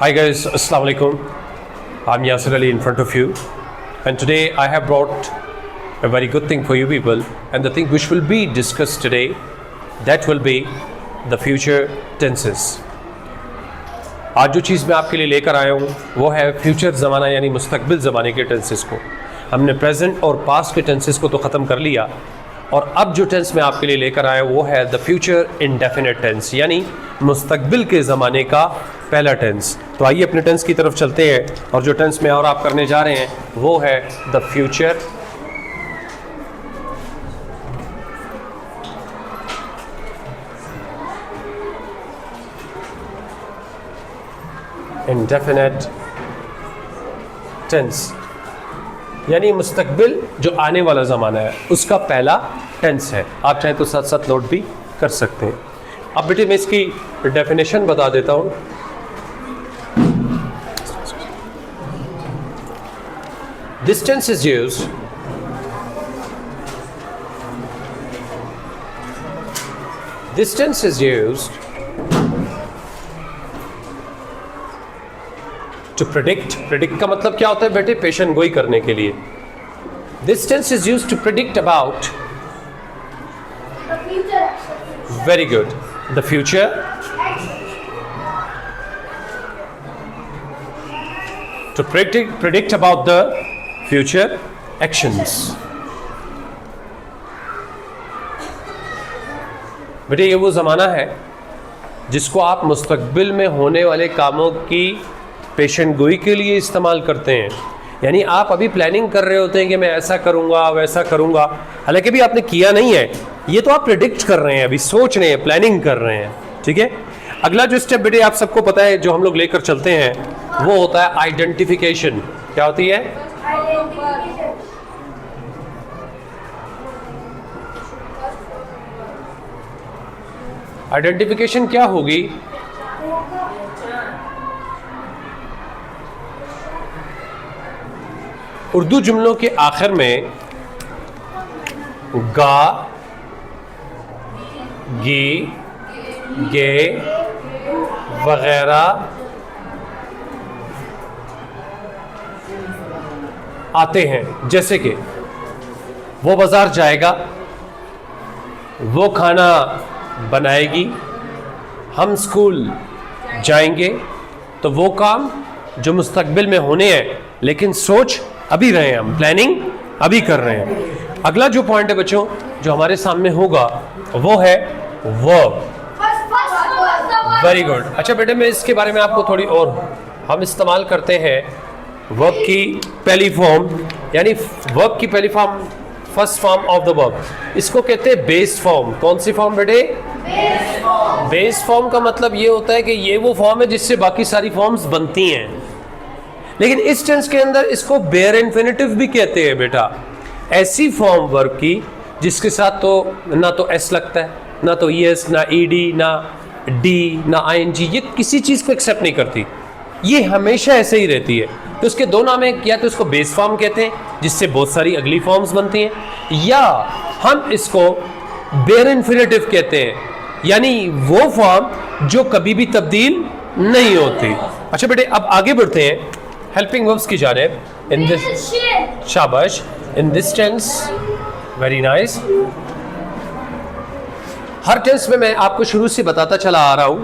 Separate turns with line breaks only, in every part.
Hi guys, Assalamu alaikum. I'm Yasir Ali in front of you, and today I have brought a very good thing for you people, and the thing which will be discussed today, that will be the future tenses. आज जो चीज़ मैं आपके लिए लेकर आया हूँ वो है फ्यूचर ज़माना यानी मुस्तकबिल ज़माने के टेंसेस को। हमने प्रेजेंट और पास्ट के टेंसेस को तो ख़त्म कर लिया, और अब जो टेंस मैं आपके लिए लेकर आया हूँ वो है द फ्यूचर इंडेफिनिट टेंस यानी मुस्तकबिल के ज़माने का पहला टेंस। तो आइए अपने टेंस की तरफ चलते हैं, और जो टेंस में और आप करने जा रहे हैं वो है द फ्यूचर इंडेफिनिट टेंस यानी मुस्तकबिल जो आने वाला ज़माना है उसका पहला टेंस है। आप चाहें तो साथ साथ नोट भी कर सकते हैं। अब बेटे मैं इसकी डेफिनेशन बता देता हूँ। This tense is used to predict का मतलब क्या होता है बेटे? पेशन गोई करने के लिए। This tense is used to predict about, very good, the future, to predict about the future actions। बेटे ये वो ज़माना है जिसको आप मुस्तकबिल में होने वाले कामों की पेशन गोई के लिए इस्तेमाल करते हैं। यानी आप अभी प्लानिंग कर रहे होते हैं कि मैं ऐसा करूँगा वैसा करूँगा, हालांकि भी आपने किया नहीं है, ये तो आप प्रेडिक्ट कर रहे हैं, अभी सोच रहे हैं, प्लानिंग कर रहे हैं। ठीक है, अगला जो स्टेप बेटे आप सबको पता है जो हम लोग लेकर चलते हैं वो होता है आइडेंटिफिकेशन। क्या होती है? आइडेंटिफिकेशन क्या होगी? उर्दू जुमलों के आखिर में गा, गी, गे वगैरह आते हैं। जैसे कि वो बाजार जाएगा, वो खाना बनाएगी, हम स्कूल जाएंगे। तो वो काम जो मुस्तकबिल में होने हैं लेकिन सोच अभी रहे हैं, हम प्लानिंग अभी कर रहे हैं। अगला जो पॉइंट है बच्चों जो हमारे सामने होगा वो है वर्ब। Very good. अच्छा बेटे मैं इसके बारे में आपको थोड़ी और, हम इस्तेमाल करते हैं वर्ब की पहली फॉर्म, यानी वर्ब की पहली form, first form of the verb, इसको कहते हैं बेस फॉर्म। कौन सी फॉर्म बेटे? बेस फॉर्म का मतलब ये होता है कि ये वो फॉर्म है जिससे बाकी सारी फॉर्म्स बनती हैं। लेकिन इस टेंस के अंदर इसको बेयर इन्फिनिटिव भी कहते हैं बेटा। ऐसी फॉर्म वर्ब की जिसके साथ तो ना तो एस लगता है, ना तो ईएस, ना ईडी, ना डी, ना आईएनजी, ये किसी चीज़ को एक्सेप्ट नहीं करती, ये हमेशा ऐसे ही रहती है। तो इसके दो नाम है, या तो इसको बेस फॉर्म कहते हैं जिससे बहुत सारी अगली फॉर्म्स बनती हैं, या हम इसको बेयर इन्फिनिटिव कहते हैं यानी वो फॉर्म जो कभी भी तब्दील नहीं होती। अच्छा बेटे अब आगे बढ़ते हैं हेल्पिंग वर्ब्स की जानिब। इन दिस, शाबाश, in this tense, very nice. हर टेंस में मैं आपको शुरू से बताता चला आ रहा हूं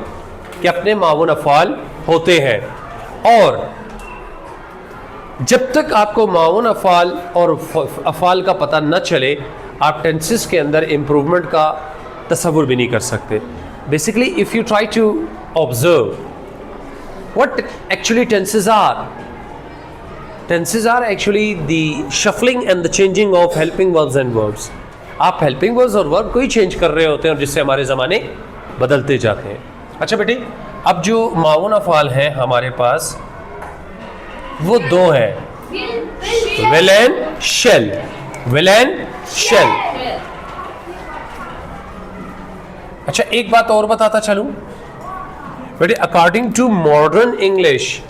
कि अपने मावून अफ़ाल होते हैं, और जब तक आपको मावून अफ़ाल और अफ़ाल का पता न चले आप टेंसेस के अंदर इम्प्रूवमेंट का तसव्वुर भी नहीं कर सकते। Basically if you try to observe what actually tenses are actually the shuffling and the changing of helping verbs and verbs. आप हेल्पिंग वर्ब्स और वर्ब को ही चेंज कर रहे होते हैं, और जिससे हमारे ज़माने बदलते जाते हैं। अच्छा बेटे अब जो मावून अफ़ाल हैं हमारे पास वो दो हैं, will and shall. Will and shall. अच्छा एक बात और बताता चलूं बेटे, according to modern English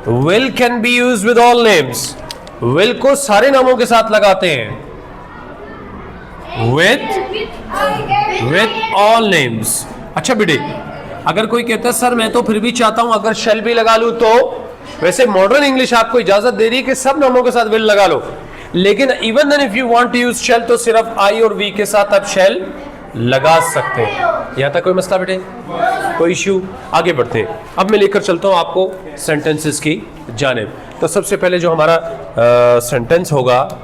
will can be used with all names. Will को सारे नामों के साथ लगाते हैं, विद ऑल नेम्स। अच्छा बेटे अगर कोई कहता है सर मैं तो फिर भी चाहता हूं अगर शेल भी लगा लूं तो, वैसे मॉडर्न इंग्लिश आपको इजाजत दे रही है कि सब नामों के साथ विल लगा लो, लेकिन even then if you want to use shall तो सिर्फ आई और वी के साथ आप शेल लगा सकते हैं। यहां तक कोई मसला बेटे, कोई इश्यू? आगे बढ़ते हैं। अब मैं लेकर चलता हूं आपको सेंटेंसेस की जानिब। तो सबसे पहले जो हमारा सेंटेंस होगा,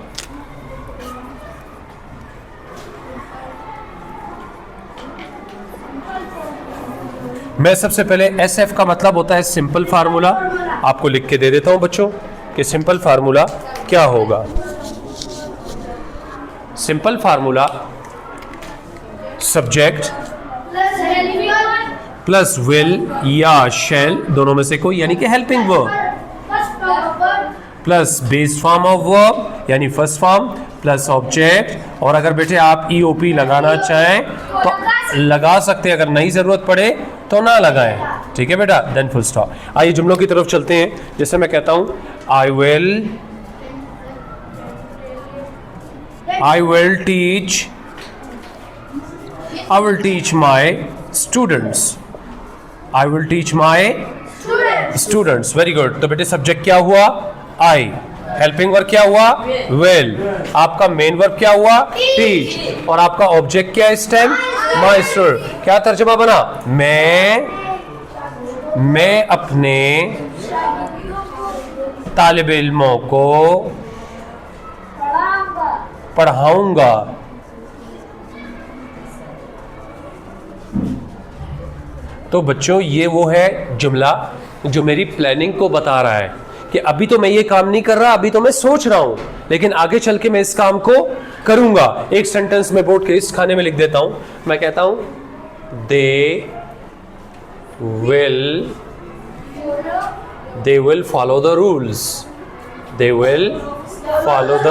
मैं सबसे पहले SF का मतलब होता है सिंपल फार्मूला, आपको लिख के दे देता हूं बच्चों कि सिंपल फार्मूला क्या होगा। Simple formula subject plus will या शेल दोनों में से कोई, यानी कि helping verb, plus base form of verb यानी फर्स्ट फॉर्म, प्लस ऑब्जेक्ट। और अगर बेटे आप EOP लगाना चाहें तो लगा सकते हैं, अगर नहीं जरूरत पड़े तो ना लगाएं। ठीक है बेटा, देन फुल स्टॉप। आइए जुमलों की तरफ चलते हैं। जैसे मैं कहता हूं I will teach my students. I will teach my students. Very good. तो बेटे सब्जेक्ट क्या हुआ? आई। हेल्पिंग वर्ब क्या हुआ? विल। आपका मेन वर्ब क्या हुआ? टीच। और आपका ऑब्जेक्ट क्या है इस टाइम? मास्टर। क्या तर्जुमा बना? मैं अपने तालिब इल्मों को पढ़ाऊंगा। तो बच्चों ये वो है जुमला जो मेरी प्लानिंग को बता रहा है कि अभी तो मैं ये काम नहीं कर रहा, अभी तो मैं सोच रहा हूं, लेकिन आगे चल के मैं इस काम को करूंगा। एक सेंटेंस में बोर्ड के इस खाने में लिख देता हूं। मैं कहता हूं they will follow the rules. They will follow the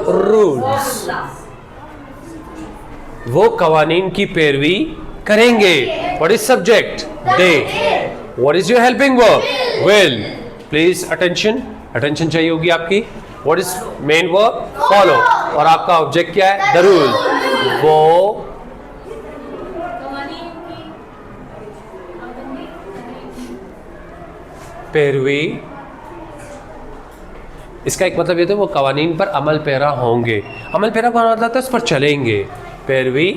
rules. वो कवानीन की पैरवी करेंगे। What is subject? They. What is your helping verb? Will. Please attention चाहिए होगी आपकी। What is main verb? Follow. और आपका ऑब्जेक्ट क्या है? The rule. वो पैरवी, इसका एक मतलब ये था वो कवानीन पर अमल पैरा होंगे। अमल पैरा का मतलब था उस पर चलेंगे, पैरवी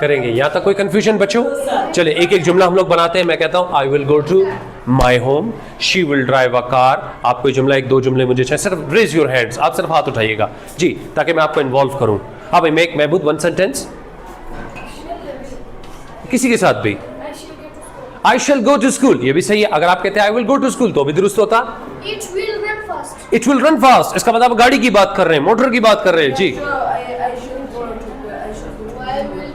करेंगे। यहां तक कोई कंफ्यूजन बच्चों? चले एक एक जुमला हम लोग बनाते हैं। मैं कहता हूं I will go to my home, she will drive a car. आप कोई जुमला एक दो जुमले मुझे चाहिए, सिर्फ रेज योर हैंड्स, आप सिर्फ हाथ उठाइएगा जी, ताकि मैं आपको इन्वॉल्व करूं। हाँ भाई, मेक महबूब वन सेंटेंस किसी के साथ भी। आई शैल गो टू स्कूल, ये भी सही है। अगर आप कहते हैं I will go to school तो भी दुरुस्त होता। इट विल रन फास्ट, इसका मतलब गाड़ी की बात कर रहे हैं, मोटर की बात कर रहे हैं जी।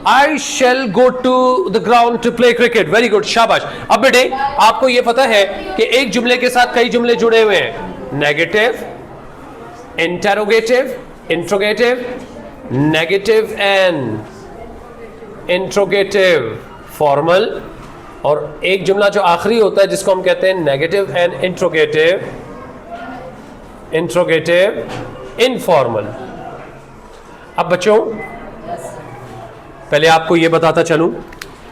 I shall go to the ground to play cricket. Very good, शाबाश। अब बेटे आपको ये पता है कि एक जुमले के साथ कई जुमले जुड़े हुए हैं। Negative, interrogative, interrogative, negative and interrogative formal, और एक जुमला जो आखिरी होता है जिसको हम कहते हैं negative and interrogative, interrogative informal. अब बच्चों पहले आपको यह बताता चलूं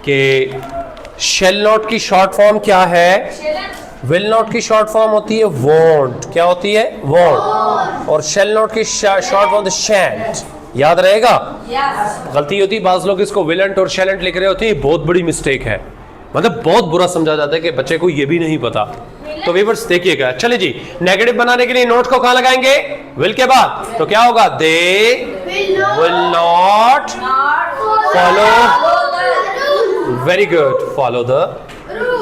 कि शेल नॉट की शॉर्ट फॉर्म क्या है? विल नॉट की शॉर्ट फॉर्म होती है वॉन्ट। क्या होती है? वॉन्ट। और शेल नॉट की शॉर्ट फॉर्म शैंट। याद रहेगा? गलती होती है, बाज लोग इसको विलेंट और शेलेंट लिख रहे होते हैं, बहुत बड़ी मिस्टेक है, मतलब बहुत बुरा समझा जाता है कि बच्चे को ये भी नहीं पता। तो व्यूअर्स देखिएगा। चलिए जी, नेगेटिव बनाने के लिए नोट को कहां लगाएंगे? विल के बाद। तो क्या होगा? They will not follow, very good, follow the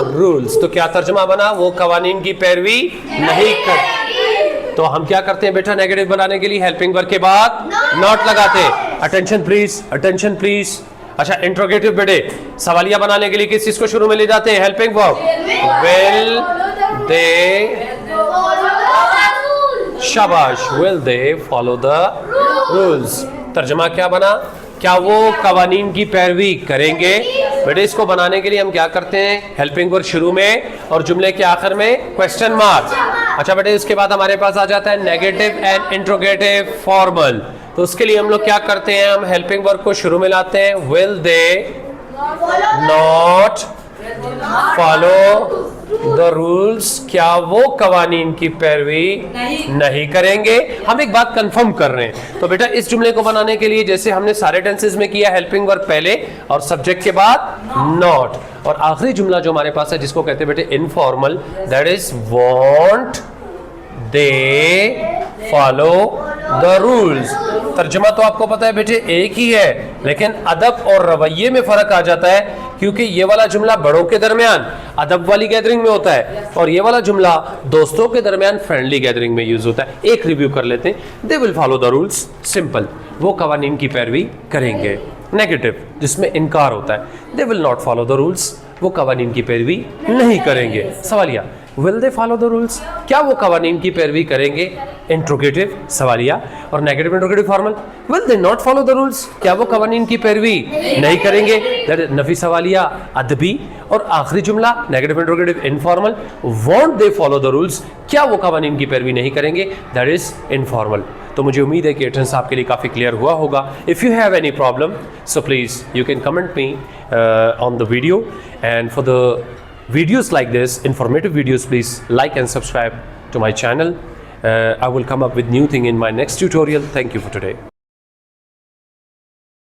rules. तो क्या तर्जमा बना? वो कवानीन की पैरवी नहीं कर। तो हम क्या करते हैं बेटा नेगेटिव बनाने के लिए? हेल्पिंग वर्ब के बाद नॉट लगाते हैं। Attention please, attention please. अच्छा, इंट्रोगेटिव बेटे सवालिया बनाने के लिए किस चीज को शुरू में ले जाते हैं? Helping verb. विल दे, शाबाश, will they follow the rules. तर्जमा क्या बना? क्या वो कवानीन की पैरवी करेंगे? बेटे इसको बनाने के लिए हम क्या करते हैं? हेल्पिंग वर्ब शुरू में और जुमले के आखिर में क्वेश्चन मार्क। अच्छा बेटे, इसके बाद हमारे पास आ जाता है नेगेटिव एंड इंट्रोगेटिव फॉर्मल। तो उसके लिए हम लोग क्या करते हैं, हम हेल्पिंग वर्ब को शुरू में लाते हैं, will they not follow the rules, क्या वो कवानीन की पैरवी नहीं करेंगे। हम एक बात कंफर्म कर रहे हैं। तो बेटा इस जुमले को बनाने के लिए जैसे हमने सारे टेंसेस में किया, हेल्पिंग वर्ब पहले और सब्जेक्ट के बाद नॉट, और आखिरी जुमला जो हमारे पास है जिसको कहते हैं बेटे informal, that is want they follow the rules. तर्जुमा तो आपको पता है बेटे एक ही है, लेकिन अदब और रवैये में फर्क आ जाता है, क्योंकि ये वाला जुमला बड़ों के दरमियान अदब वाली गैदरिंग में होता है और ये वाला जुमला दोस्तों के दरमियान फ्रेंडली गैदरिंग में यूज होता है। एक रिव्यू कर लेते हैं। They will follow the rules, simple, वो कवानीन की पैरवी करेंगे। नेगेटिव जिसमें इनकार होता है, they will not follow the rules, वो कवानीन की पैरवी नहीं करेंगे। सवालिया, will they follow the rules, क्या वो कवानीन की पैरवी करेंगे। इंट्रोगेटिव सवालिया, और negative interrogative formal, will they not follow the rules, क्या वो कवानीन की पैरवी नहीं करेंगे। दैट इज नफी सवालिया अदबी, और आखिरी जुमला negative interrogative informal, want they follow the rules, क्या वो कवानीन की पैरवी नहीं करेंगे, दैट इज इनफॉर्मल। तो मुझे उम्मीद है कि एटेंस आपके लिए काफ़ी क्लियर हुआ होगा। If you have any problem so please you can comment me on the video, and for the videos like this, informative videos, please like and subscribe to my channel. I will come up with new thing in my next tutorial. Thank you for today.